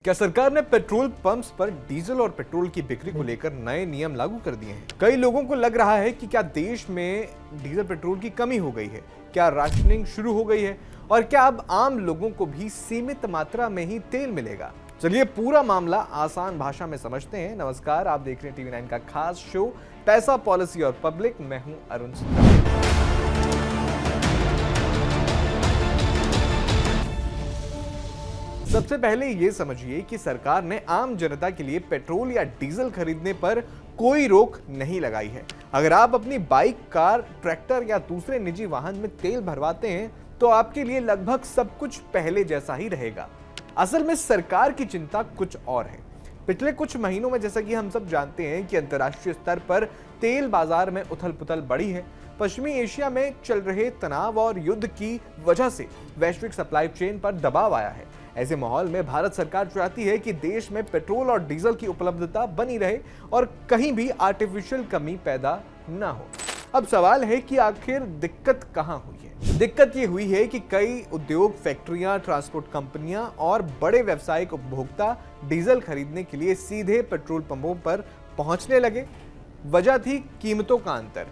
क्या सरकार ने पेट्रोल पंप्स पर डीजल और पेट्रोल की बिक्री को लेकर नए नियम लागू कर दिए हैं? कई लोगों को लग रहा है कि क्या देश में डीजल पेट्रोल की कमी हो गई है, क्या राशनिंग शुरू हो गई है और क्या अब आम लोगों को भी सीमित मात्रा में ही तेल मिलेगा। चलिए पूरा मामला आसान भाषा में समझते हैं। नमस्कार, आप देख रहे हैं टीवी 9 का खास शो पैसा, पॉलिसी और पब्लिक। मैं हूं अरुण सिंह। सबसे पहले ये समझिए कि सरकार ने आम जनता के लिए पेट्रोल या डीजल खरीदने पर कोई रोक नहीं लगाई है। अगर आप अपनी बाइक, कार, ट्रैक्टर या दूसरे निजी वाहन में तेल भरवाते हैं तो आपके लिए लगभग सब कुछ पहले जैसा ही रहेगा। असल में सरकार की चिंता कुछ और है। पिछले कुछ महीनों में जैसा कि हम सब जानते हैं कि अंतर्राष्ट्रीय स्तर पर तेल बाजार में उथल-पुथल बढ़ी है। पश्चिमी एशिया में चल रहे तनाव और युद्ध की वजह से वैश्विक सप्लाई चेन पर दबाव आया है। ऐसे माहौल में भारत सरकार चाहती है कि देश में पेट्रोल और डीजल की उपलब्धता बनी रहे और कहीं भी आर्टिफिशियल कमी पैदा न हो। अब सवाल है कि आखिर दिक्कत कहां हुई है? दिक्कत ये हुई है कि कई उद्योग, फैक्ट्रियां, ट्रांसपोर्ट कंपनियां और बड़े व्यावसायिक उपभोक्ता डीजल खरीदने के लिए सीधे पेट्रोल पंपों पर पहुंचने लगे। वजह थी कीमतों का अंतर।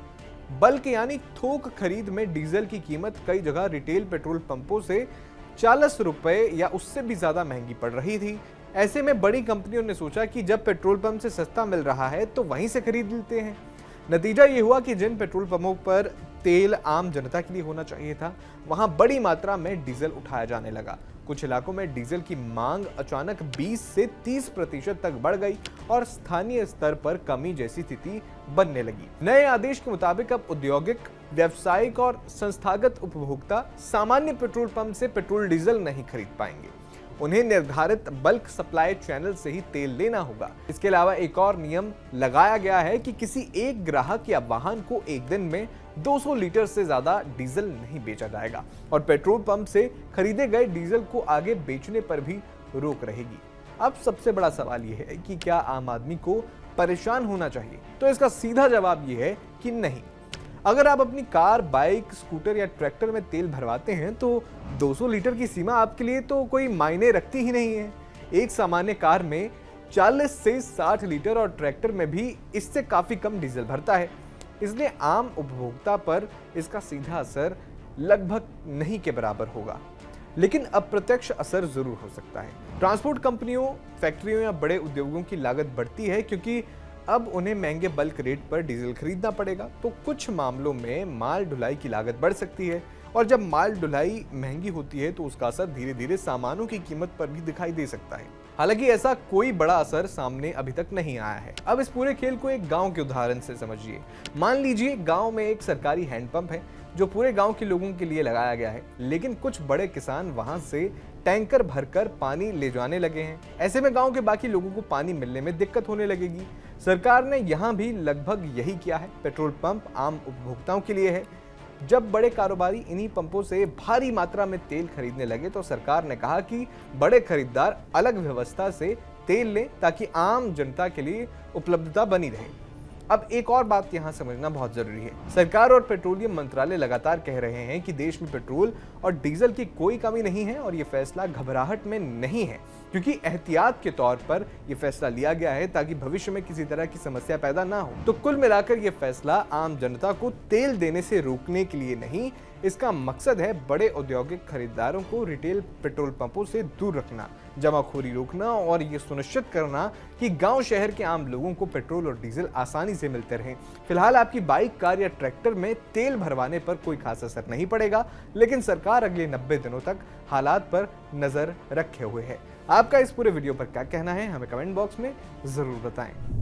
बल्क यानी थोक खरीद में डीजल की कीमत कई जगह रिटेल पेट्रोल पंपों से 40 रुपए या उससे भी ज्यादा महंगी पड़ रही थी। ऐसे में बड़ी कंपनियों ने सोचा कि जब पेट्रोल पंप से सस्ता मिल रहा है तो वहीं से खरीद लेते हैं। नतीजा ये हुआ कि जिन पेट्रोल पंपों पर तेल आम जनता के लिए होना चाहिए था, वहां बड़ी मात्रा में डीजल उठाया जाने लगा। कुछ इलाकों में डीजल की मांग अचानक 20 से 30% तक बढ़ गई और स्थानीय स्तर पर कमी जैसी स्थिति बनने लगी। नए आदेश के मुताबिक अब औद्योगिक, व्यावसायिक और संस्थागत उपभोक्ता सामान्य पेट्रोल पंप से पेट्रोल डीजल नहीं खरीद पाएंगे। उन्हें निर्धारित बल्क सप्लाई चैनल से ही तेल लेना होगा। इसके अलावा एक और नियम लगाया गया है कि किसी एक ग्राहक या वाहन को एक दिन में 200 लीटर से ज्यादा डीजल नहीं बेचा जाएगा और पेट्रोल पंप से खरीदे गए डीजल को आगे बेचने पर भी रोक रहेगी। अब सबसे बड़ा सवाल यह है कि क्या आम आदमी को परेशान होना चाहिए? तो इसका सीधा जवाब यह है कि नहीं। अगर आप अपनी कार, बाइक, स्कूटर या ट्रैक्टर में तेल भरवाते हैं तो 200 लीटर की सीमा आपके लिए तो कोई मायने रखती ही नहीं है। एक सामान्य कार में 40 से 60 लीटर और ट्रैक्टर में भी इससे काफी कम डीजल भरता है। इसलिए आम उपभोक्ता पर इसका सीधा असर लगभग नहीं के बराबर होगा, लेकिन अप्रत्यक्ष असर जरूर हो सकता है। ट्रांसपोर्ट कंपनियों, फैक्ट्रियों या बड़े उद्योगों की लागत बढ़ती है क्योंकि अब उन्हें महंगे बल्क रेट पर डीजल खरीदना पड़ेगा। तो कुछ मामलों में माल ढुलाई की लागत बढ़ सकती है और जब माल ढुलाई महंगी होती है तो उसका असर धीरे धीरे सामानों की कीमत पर भी दिखाई दे सकता है। हालांकि ऐसा कोई बड़ा असर सामने अभी तक नहीं आया है। अब इस पूरे खेल को एक गांव के उदाहरण से समझिए। मान लीजिए गांव में एक सरकारी हैंडपंप है जो पूरे गांव के लोगों के लिए लगाया गया है, लेकिन कुछ बड़े किसान वहां से टैंकर भरकर पानी ले जाने लगे हैं। ऐसे में गांव के बाकी लोगों को पानी मिलने में दिक्कत होने लगेगी। सरकार ने यहां भी लगभग यही किया है। पेट्रोल पंप आम उपभोक्ताओं के लिए है। जब बड़े कारोबारी इन्हीं पंपों से भारी मात्रा में तेल खरीदने लगे तो सरकार ने कहा कि बड़े खरीदार अलग व्यवस्था से तेल लें ताकि आम जनता के लिए उपलब्धता बनी रहे। अब एक और बात यहां समझना बहुत जरूरी है। सरकार और पेट्रोलियम मंत्रालय लगातार कह रहे हैं कि देश में पेट्रोल और डीजल की कोई कमी नहीं है और यह फैसला घबराहट में नहीं है, क्योंकि एहतियात के तौर पर यह फैसला लिया गया है ताकि भविष्य में किसी तरह की समस्या पैदा ना हो। तो कुल मिलाकर यह फैसला आम जनता को तेल देने से रोकने के लिए नहीं, इसका मकसद है बड़े औद्योगिक खरीदारों को रिटेल पेट्रोल पंपों से दूर रखना, जमाखोरी रोकना और ये सुनिश्चित करना कि गांव शहर के आम लोगों को पेट्रोल और डीजल आसानी से मिलते रहें। फिलहाल आपकी बाइक, कार या ट्रैक्टर में तेल भरवाने पर कोई खास असर नहीं पड़ेगा, लेकिन सरकार अगले 90 दिनों तक हालात पर नजर रखे हुए है। आपका इस पूरे वीडियो पर क्या कहना है, हमें कमेंट बॉक्स में जरूर बताएं।